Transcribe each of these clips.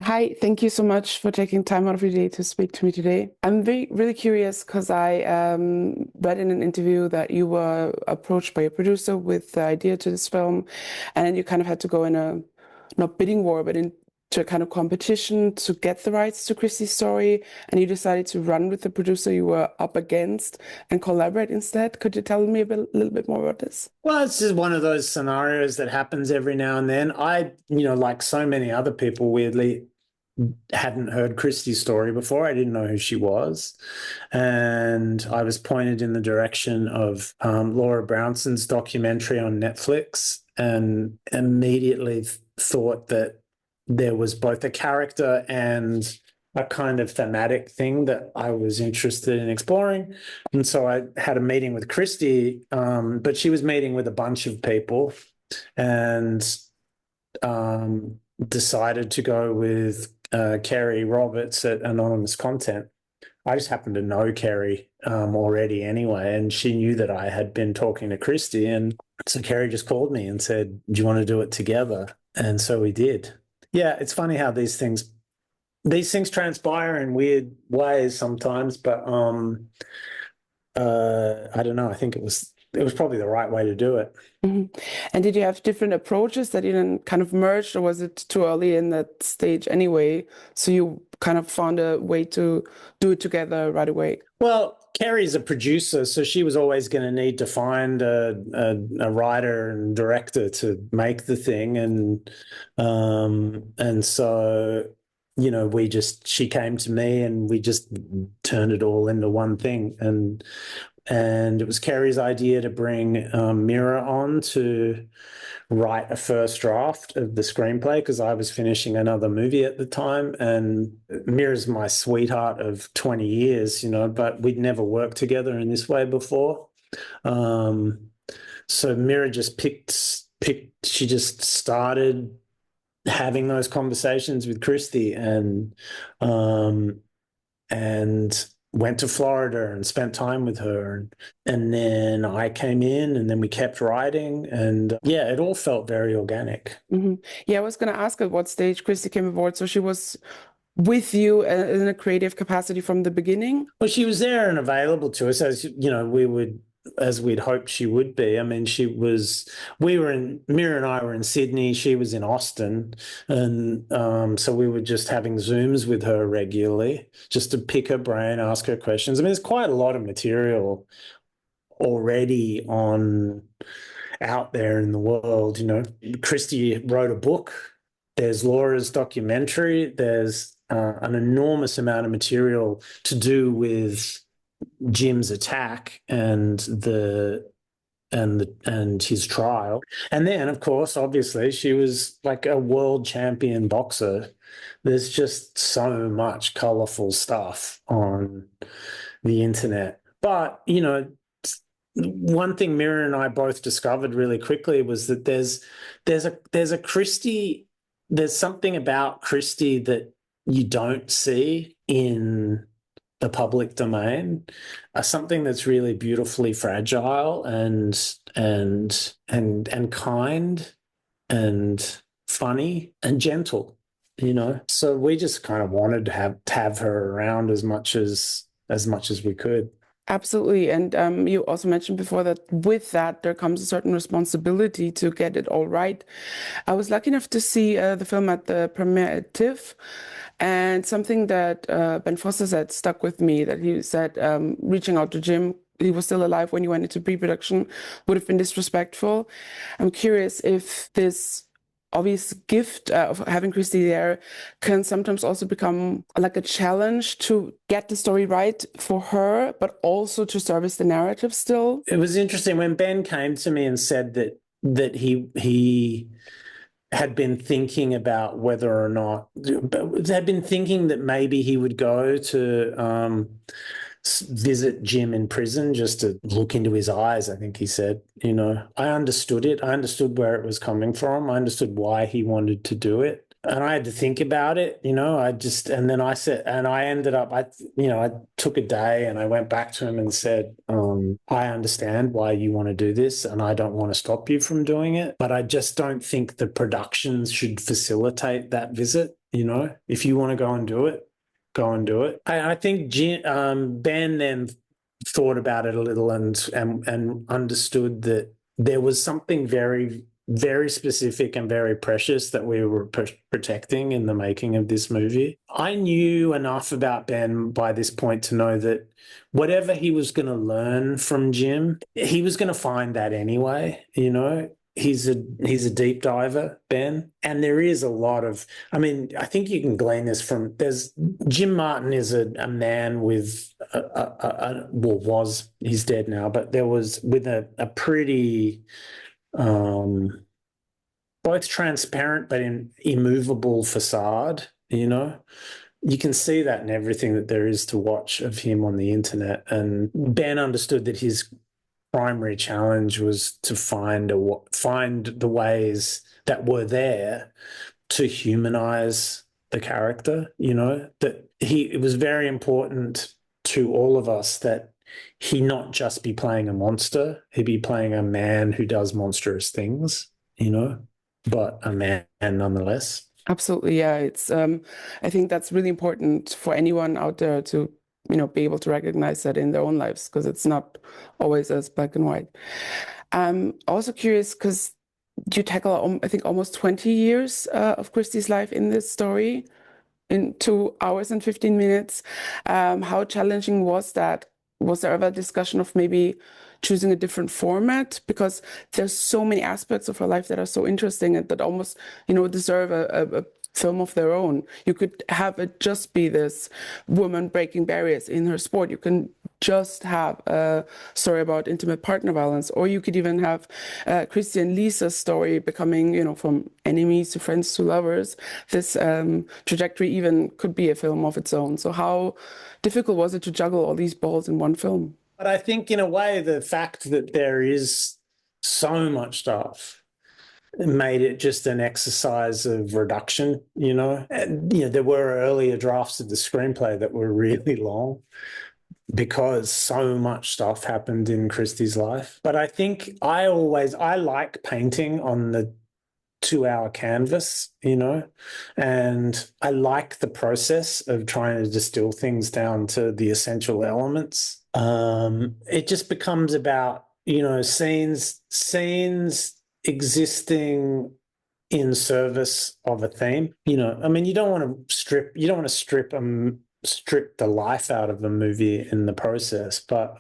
Hi, thank you so much for taking time out of your day to speak to me today. I'm really curious because I read in an interview that you were approached by a producer with the idea to this film, and then you kind of had to go in a not bidding war, but into a kind of competition to get the rights to Christie's story, and you decided to run with the producer you were up against and collaborate instead. Could you tell me little bit more about this? Well, it's just one of those scenarios that happens every now and then. Like so many other people, weirdly hadn't heard Christie's story before. I didn't know who she was. And I was pointed in the direction of Laura Brownson's documentary on Netflix and immediately thought that there was both a character and a kind of thematic thing that I was interested in exploring. And so I had a meeting with Christy, but she was meeting with a bunch of people and decided to go with Carrie Roberts at Anonymous Content. I just happened to know Carrie already anyway, and she knew that I had been talking to Christy. And so Carrie just called me and said, "Do you want to do it together?" And so we did. Yeah, it's funny how these things transpire in weird ways sometimes, but I don't know. I think it was probably the right way to do it. Mm-hmm. And did you have different approaches that you then kind of merged, or was it too early in that stage anyway? So you kind of found a way to do it together right away? Well, Carrie's a producer, so she was always going to need to find a writer and director to make the thing, and so she came to me and we just turned it all into one thing, and it was Carrie's idea to bring Mira on to write a first draft of the screenplay because I was finishing another movie at the time, and Mira's my sweetheart of 20 years, but we'd never worked together in this way before. So Mira just she just started having those conversations with Christy and went to Florida and spent time with her. And then I came in and then we kept writing. And yeah, it all felt very organic. Mm-hmm. Yeah, I was going to ask at what stage Christy came aboard. So she was with you in a creative capacity from the beginning? Well, she was there and available to us as we'd hoped she would be. I mean, Mira and I were in Sydney, she was in Austin. And so we were just having Zooms with her regularly just to pick her brain, ask her questions. I mean, there's quite a lot of material already out there in the world. Christy wrote a book. There's Laura's documentary. There's an enormous amount of material to do with Jim's attack and his trial. And then, of course, obviously, she was like a world champion boxer. There's just so much colorful stuff on the internet. But, one thing Mira and I both discovered really quickly was that there's something about Christy that you don't see in the public domain, something that's really beautifully fragile and kind and funny and gentle, So we just kind of wanted to have her around as much as we could. Absolutely. And you also mentioned before that with that, there comes a certain responsibility to get it all right. I was lucky enough to see the film at the premiere at TIFF. And something that Ben Foster said stuck with me, that he said reaching out to Jim, he was still alive when he went into pre-production, would have been disrespectful. I'm curious if this obvious gift of having Christy there can sometimes also become like a challenge to get the story right for her, but also to service the narrative still. It was interesting when Ben came to me and said that he had been thinking about whether or not, had been thinking that maybe he would go to visit Jim in prison just to look into his eyes, I think he said. I understood it. I understood where it was coming from. I understood why he wanted to do it. And I had to think about it, and then I said, and I ended up, I took a day and I went back to him and said, I understand why you want to do this and I don't want to stop you from doing it, but I just don't think the productions should facilitate that visit. You know, if you want to go and do it, go and do it. I think Ben then thought about it a little and understood that there was something very, very specific and very precious that we were protecting in the making of this movie. I knew enough about Ben by this point to know that whatever he was going to learn from Jim, he was going to find that anyway, you know. He's a deep diver, Ben, and there is a lot of. I mean, I think you can glean this from. There's Jim Martin is a man with well, was, he's dead now, but there was with a pretty both transparent but immovable facade. You know, you can see that in everything that there is to watch of him on the internet. And Ben understood that his primary challenge was to find the ways that were there to humanize the character, you know, that it was very important to all of us that he not just be playing a monster, he'd be playing a man who does monstrous things, you know, but a man nonetheless. Absolutely, yeah. It's I think that's really important for anyone out there to, be able to recognize that in their own lives, because it's not always as black and white. Also curious because you tackle, I think, almost 20 years of Christie's life in this story in 2 hours and 15 minutes. How challenging was that? Was there ever a discussion of maybe choosing a different format? Because there's so many aspects of her life that are so interesting and that almost, deserve a film of their own. You could have it just be this woman breaking barriers in her sport. You can just have a story about intimate partner violence, or you could even have Christy and Lisa's story becoming, from enemies to friends to lovers. This trajectory even could be a film of its own. So how difficult was it to juggle all these balls in one film? But I think in a way, the fact that there is so much stuff made it just an exercise of reduction, And, there were earlier drafts of the screenplay that were really long because so much stuff happened in Christie's life. But I think I like painting on the 2 hour canvas, and I like the process of trying to distill things down to the essential elements. It just becomes about, scenes existing in service of a theme. I mean, you don't want to strip the life out of a movie in the process, but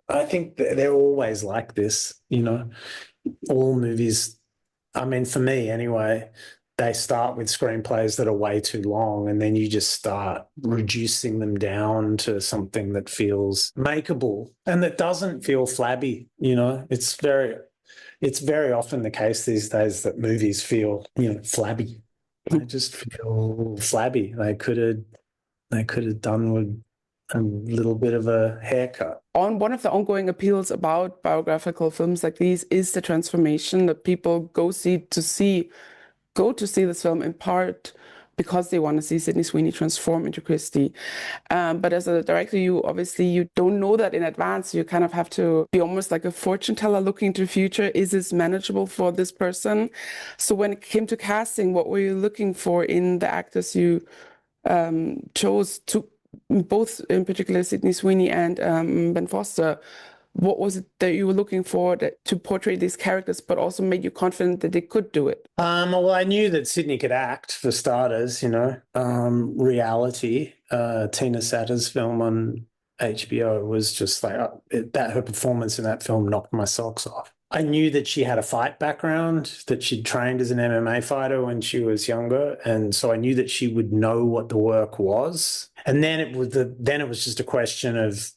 I think they're always like this, all movies. I mean, for me anyway, they start with screenplays that are way too long, and then you just start reducing them down to something that feels makeable and that doesn't feel flabby. It's very often the case these days that movies feel, flabby. They just feel flabby. They could have done with a little bit of a haircut. One of the ongoing appeals about biographical films like these is the transformation that people go to see this film in part because they want to see Sydney Sweeney transform into Christy. But as a director, you don't know that in advance. You kind of have to be almost like a fortune teller looking to the future. Is this manageable for this person? So when it came to casting, what were you looking for in the actors you chose to, both in particular Sydney Sweeney and Ben Foster? What was it that you were looking for to portray these characters, but also made you confident that they could do it? Well, I knew that Sydney could act, for starters, Reality, Tina Satter's film on HBO was just like her performance in that film knocked my socks off. I knew that she had a fight background, that she'd trained as an MMA fighter when she was younger, and so I knew that she would know what the work was. And then it was just a question of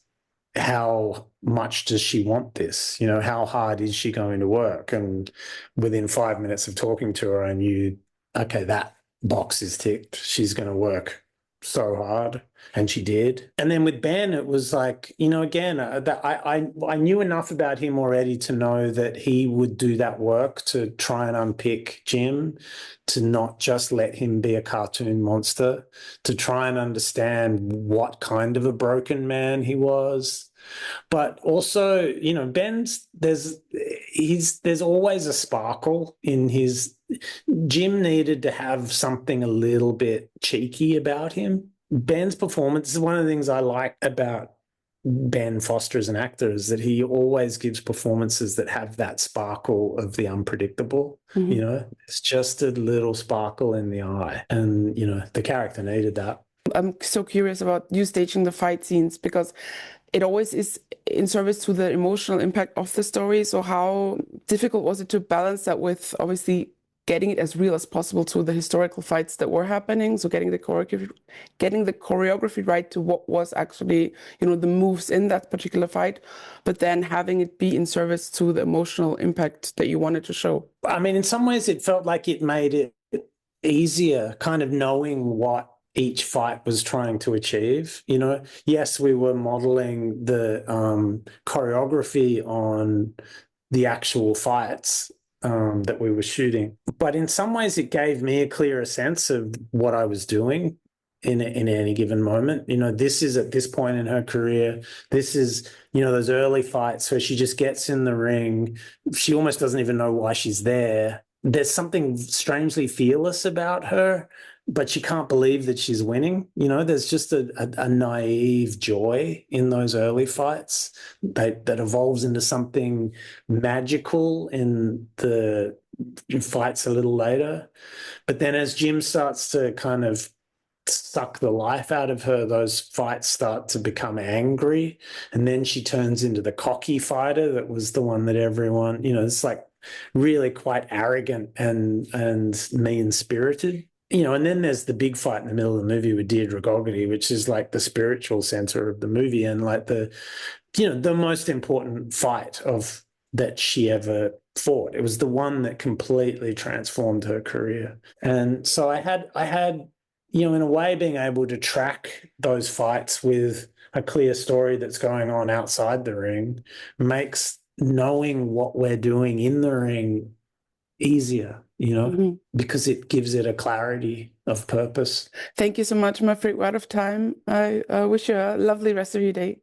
how much does she want this? How hard is she going to work? And within 5 minutes of talking to her, I knew, okay, that box is ticked. She's going to work so hard, and she did. And then with Ben, it was like, again, that I knew enough about him already to know that he would do that work to try and unpick Jim, to not just let him be a cartoon monster, to try and understand what kind of a broken man he was, But also, you know, there's always a sparkle in his. Jim needed to have something a little bit cheeky about him. Ben's performance is one of the things I like about Ben Foster as an actor, is that he always gives performances that have that sparkle of the unpredictable. Mm-hmm. You know, it's just a little sparkle in the eye, and you know, the character needed that. I'm so curious about you staging the fight scenes, because it always is in service to the emotional impact of the story. So how difficult was it to balance that with obviously getting it as real as possible to the historical fights that were happening? So getting the choreography right to what was actually, you know, the moves in that particular fight, but then having it be in service to the emotional impact that you wanted to show. I mean, in some ways, it felt like it made it easier, kind of knowing what each fight was trying to achieve. You know, yes, we were modeling the choreography on the actual fights that we were shooting, but in some ways it gave me a clearer sense of what I was doing in any given moment. You know, this is at this point in her career. This is, you know, those early fights where she just gets in the ring. She almost doesn't even know why she's there. There's something strangely fearless about her, but she can't believe that she's winning. You know, there's just a naive joy in those early fights that evolves into something magical in the fights a little later. But then as Jim starts to kind of suck the life out of her, those fights start to become angry. And then she turns into the cocky fighter that was the one that everyone, you know, it's like really quite arrogant and mean-spirited. You know, and then there's the big fight in the middle of the movie with Deirdre Gogarty, which is like the spiritual center of the movie, and like the, you know, the most important fight of that she ever fought. It was the one that completely transformed her career. And so I had, you know, in a way, being able to track those fights with a clear story that's going on outside the ring makes knowing what we're doing in the ring easier, you know, because it gives it a clarity of purpose. Thank you so much. I'm afraid we're out of time. I wish you a lovely rest of your day.